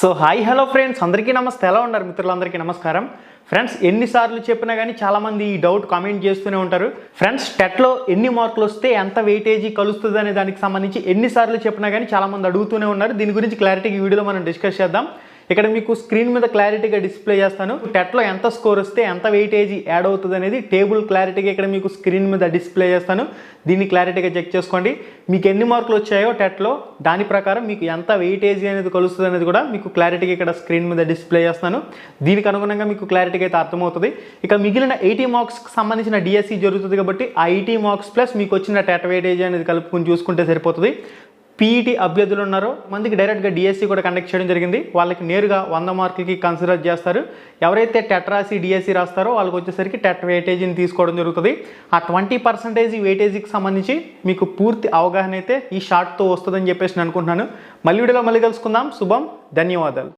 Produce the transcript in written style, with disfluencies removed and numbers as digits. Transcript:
So hi hello friends, అందరికీ నమస్తే. ఎలా ఉన్నారు మిత్రులందరికీ నమస్కారం. ఫ్రెండ్స్, ఎన్నిసార్లు చెప్పినా కానీ చాలామంది ఈ డౌట్ కామెంట్ చేస్తూనే ఉంటారు. ఫ్రెండ్స్, టెట్లో ఎన్ని మార్కులు వస్తే ఎంత వెయిటేజీ కలుస్తుంది అనే దానికి సంబంధించి ఎన్నిసార్లు చెప్పినా కానీ చాలామంది అడుగుతూనే ఉన్నారు. దీని గురించి క్లారిటీగా ఈ వీడియోలో మనం డిస్కస్ చేద్దాం. ఇక్కడ మీకు స్క్రీన్ మీద క్లారిటీగా డిస్ప్లే చేస్తాను. టెట్లో ఎంత స్కోర్ వస్తే ఎంత వెయిటేజీ యాడ్ అవుతుంది అనేది టేబుల్ క్లారిటీగా ఇక్కడ మీకు స్క్రీన్ మీద డిస్ప్లే చేస్తాను. దీన్ని క్లారిటీగా చెక్ చేసుకోండి. మీకు ఎన్ని మార్కులు వచ్చాయో టెట్లో దాని ప్రకారం మీకు ఎంత వెయిటేజీ అనేది కలుస్తుంది అనేది కూడా మీకు క్లారిటీగా ఇక్కడ స్క్రీన్ మీద డిస్ప్లే చేస్తాను. దీనికి అనుగుణంగా మీకు క్లారిటీగా అయితే అర్థమవుతుంది. ఇక మిగిలిన 80 మార్క్స్కి సంబంధించిన డిఎస్సి జరుగుతుంది కాబట్టి ఆ 80 మార్క్స్ ప్లస్ మీకు వచ్చిన టెట్ వెయిటేజీ అనేది కలుపుకొని చూసుకుంటే సరిపోతుంది. పీఈటీ అభ్యర్థులు ఉన్నారో మందికి డైరెక్ట్గా డిఎస్సి కూడా కండక్ట్ చేయడం జరిగింది. వాళ్ళకి నేరుగా 100 మార్కులకి కన్సిడర్ చేస్తారు. ఎవరైతే టెట్ రాసి డిఎస్సి రాస్తారో వాళ్ళకి వచ్చేసరికి టెట్ వెయిటేజీని తీసుకోవడం జరుగుతుంది. ఆ 20% వెయిటేజీకి సంబంధించి మీకు పూర్తి అవగాహన అయితే ఈ షార్ట్తో వస్తుందని చెప్పేసి నేను అనుకుంటున్నాను. మళ్ళీ వీడియోలో మళ్ళీ కలుసుకుందాం. శుభం, ధన్యవాదాలు.